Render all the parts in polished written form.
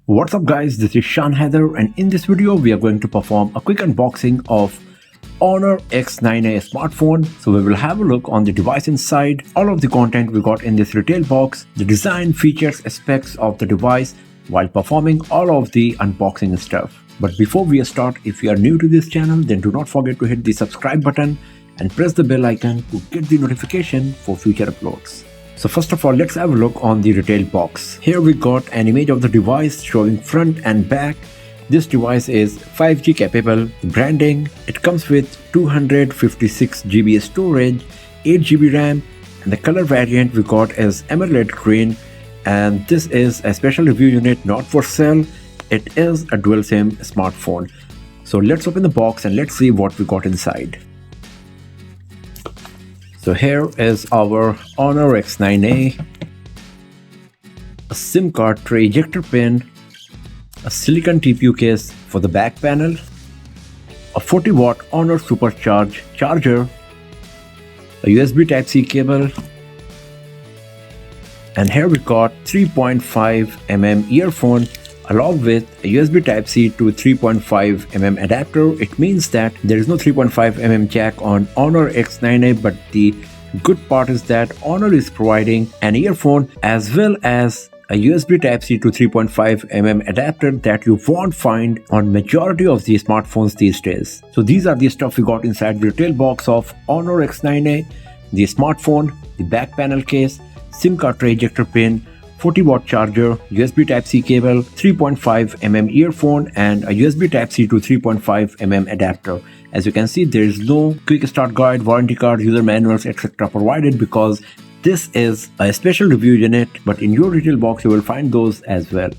What's up guys, this is Shan Heather and in this video we are going to perform a quick unboxing of Honor X9A smartphone. So we will have a look on the device inside, all of the content we got in this retail box, the design, features, specs of the device while performing all of the unboxing stuff. But before we start, if you are new to this channel, then do not forget to hit the subscribe button and press the bell icon to get the notification for future uploads. So first of all, let's have a look on the retail box. Here we got an image of the device showing front and back. This device is 5G capable. Branding, it comes with 256 GB storage, 8 GB RAM, and the color variant we got is emerald green. And this is a special review unit, not for sale. It is a dual SIM smartphone. So let's open the box and let's see what we got inside. So here is our Honor X9A, a SIM card tray ejector pin, a silicon TPU case for the back panel, a 40-watt Honor Supercharge charger, a USB Type-C cable, and here we got 3.5mm earphone along with a USB Type-C to 3.5mm adapter. It means that there is no 3.5mm jack on Honor X9A, but the good part is that Honor is providing an earphone as well as a USB Type-C to 3.5mm adapter that you won't find on majority of the smartphones these days. So these are the stuff we got inside the retail box of Honor X9A, the smartphone, the back panel case, SIM card tray ejector pin, 40-watt charger, USB Type-C cable, 3.5mm earphone, and a USB Type-C to 3.5mm adapter. As you can see, there is no quick start guide, warranty card, user manuals, etc. provided because this is a special review unit, but in your retail box you will find those as well.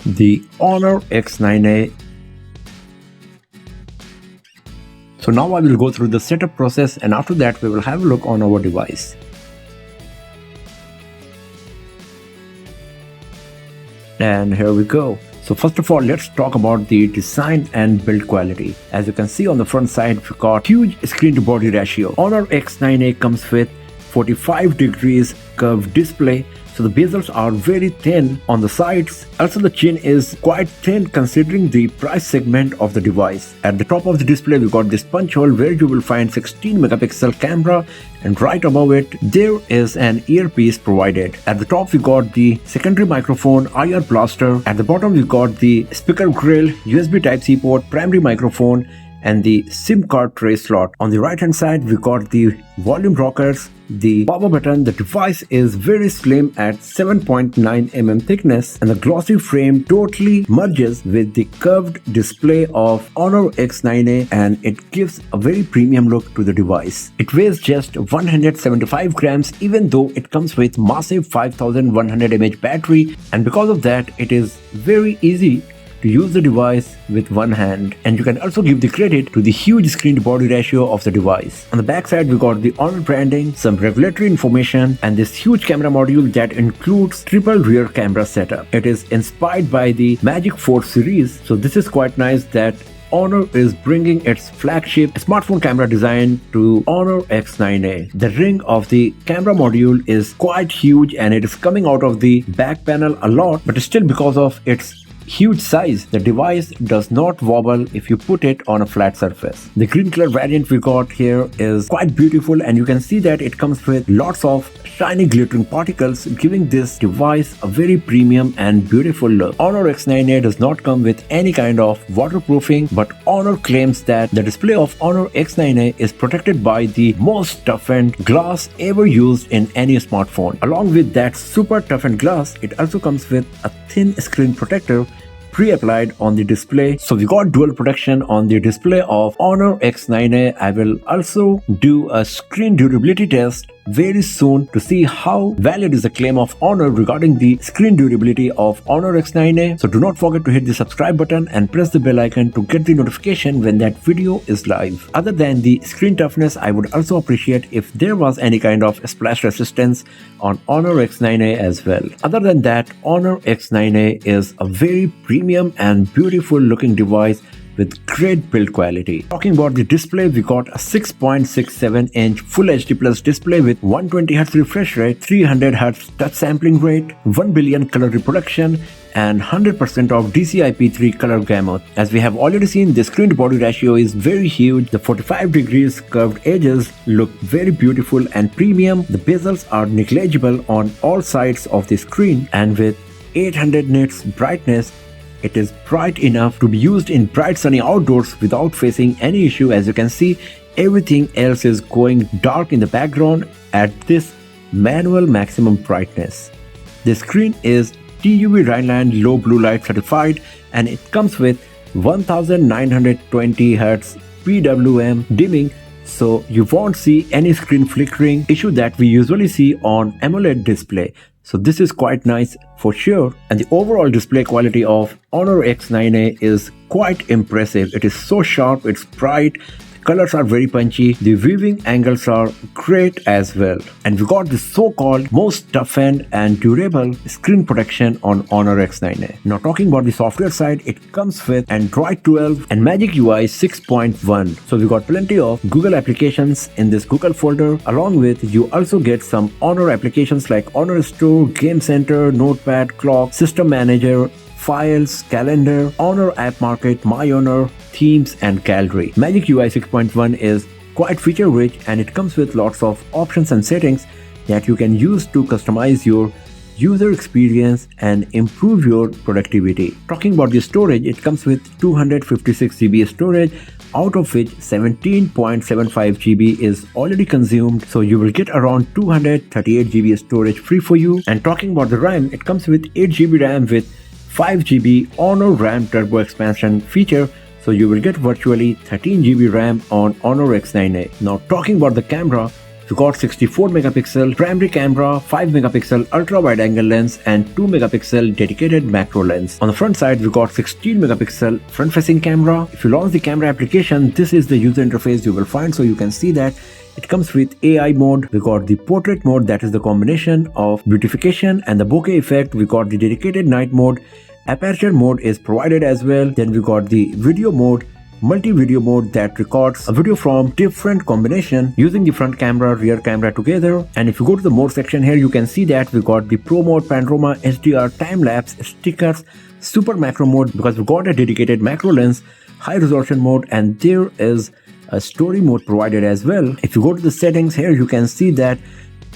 The Honor X9A. So now I will go through the setup process and after that we will have a look on our device. And here we go. So first of all, let's talk about the design and build quality. As you can see on the front side, we got huge screen to body ratio. Honor X9A comes with 45 degrees curved display. So the bezels are very thin on the sides. Also the chin is quite thin considering the price segment of the device. At the top of the display we got this punch hole where you will find 16 megapixel camera, and right above it there is an earpiece provided. At the top we got the secondary microphone, IR blaster. At the bottom we got the speaker grill, USB Type-C port, primary microphone, and the SIM card tray slot. On the right hand side we got the volume rockers, the power button. The device is very slim at 7.9mm thickness and the glossy frame totally merges with the curved display of Honor X9A and it gives a very premium look to the device. It weighs just 175 grams even though it comes with massive 5100 mAh battery, and because of that it is very easy to use the device with one hand, and you can also give the credit to the huge screen to body ratio of the device. On the back side we got the Honor branding, some regulatory information, and this huge camera module that includes triple rear camera setup. It is inspired by the Magic 4 series, so this is quite nice that Honor is bringing its flagship smartphone camera design to Honor X9A. The ring of the camera module is quite huge and it is coming out of the back panel a lot, but still because of its huge size, the device does not wobble if you put it on a flat surface. The green color variant we got here is quite beautiful and you can see that it comes with lots of shiny glittering particles, giving this device a very premium and beautiful look. Honor X9A does not come with any kind of waterproofing, but Honor claims that the display of Honor X9A is protected by the most toughened glass ever used in any smartphone. Along with that super toughened glass, it also comes with a thin screen protector pre-applied on the display. So we got dual protection on the display of Honor X9A. I will also do a screen durability test very soon to see how valid is the claim of Honor regarding the screen durability of Honor X9A. So do not forget to hit the subscribe button and press the bell icon to get the notification when that video is live. Other than the screen toughness, I would also appreciate if there was any kind of splash resistance on Honor X9A as well. Other than that, Honor X9A is a very premium and beautiful looking device with great build quality. Talking about the display, we got a 6.67-inch Full HD Plus display with 120Hz refresh rate, 300Hz touch sampling rate, 1 billion color reproduction, and 100% of DCI-P3 color gamut. As we have already seen, the screen to body ratio is very huge. The 45 degrees curved edges look very beautiful and premium. The bezels are negligible on all sides of the screen, and with 800 nits brightness, it is bright enough to be used in bright sunny outdoors without facing any issue. As you can see, everything else is going dark in the background at this manual maximum brightness. The screen is TUV Rhineland low blue light certified, and it comes with 1920 Hz PWM dimming, so you won't see any screen flickering issue that we usually see on AMOLED display. So this is quite nice for sure, and the overall display quality of Honor X9A is quite impressive. It is so sharp, it's bright, colors are very punchy, the viewing angles are great as well, and we got the so-called most toughened and durable screen protection on Honor X9A. Now talking about the software side, it comes with Android 12 and Magic UI 6.1. So we got plenty of Google applications in this Google folder. Along with, you also get some Honor applications like Honor Store, Game Center, Notepad, Clock, System Manager, Files, Calendar, Honor App Market, My Honor, Themes and Gallery. Magic UI 6.1 is quite feature rich, and it comes with lots of options and settings that you can use to customize your user experience and improve your productivity. Talking about the storage, it comes with 256 GB storage, out of which 17.75 GB is already consumed, so you will get around 238 GB storage free for you. And talking about the RAM, it comes with 8 GB RAM with 5 GB Honor RAM Turbo Expansion feature, so you will get virtually 13 GB RAM on Honor X9A. Now talking about the camera, we got 64 megapixel primary camera, 5 megapixel ultra wide angle lens and 2 megapixel dedicated macro lens. On the front side, we got 16 megapixel front facing camera. If you launch the camera application, this is the user interface you will find, so you can see that it comes with AI mode. We got the portrait mode, that is the combination of beautification and the bokeh effect. We got the dedicated night mode. Aperture mode is provided as well. Then we got the video mode, multi-video mode that records a video from different combination using the front camera, rear camera together. And if you go to the mode section here, you can see that we got the Pro mode, Panorama, HDR, time-lapse, stickers, super macro mode because we got a dedicated macro lens, high resolution mode, and there is a story mode provided as well. If you go to the settings here, you can see that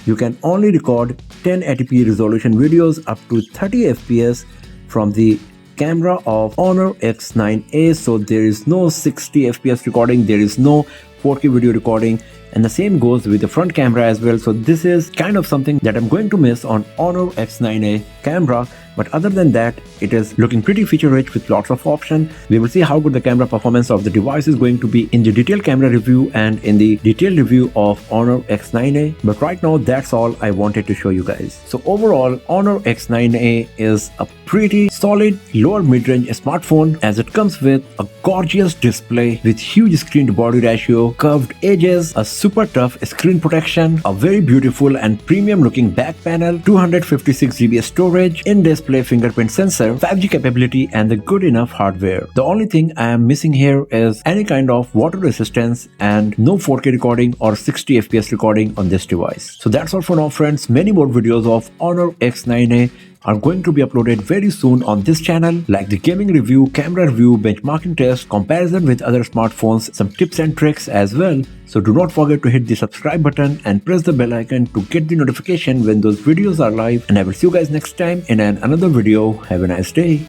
you can only record 1080p resolution videos up to 30 fps from the camera of Honor X9A, so there is no 60 fps recording, there is no 4K video recording, and the same goes with the front camera as well. So this is kind of something that I'm going to miss on Honor X9A camera, but other than that, it is looking pretty feature rich with lots of options. We will see how good the camera performance of the device is going to be in the detailed camera review and in the detailed review of Honor X9A, but right now that's all I wanted to show you guys. So overall, Honor X9A is a pretty solid lower mid-range smartphone, as it comes with a gorgeous display with huge screen to body ratio, curved edges, a super tough screen protection, a very beautiful and premium looking back panel, 256 GB storage, in-display fingerprint sensor, 5G capability, and the good enough hardware. The only thing I am missing here is any kind of water resistance and no 4K recording or 60 fps recording on this device. So that's all for now, friends. Many more videos of Honor X9A are going to be uploaded very soon on this channel, like the gaming review, camera review, benchmarking test, comparison with other smartphones, some tips and tricks as well. So do not forget to hit the subscribe button and press the bell icon to get the notification when those videos are live, and I will see you guys next time in another video. Have a nice day.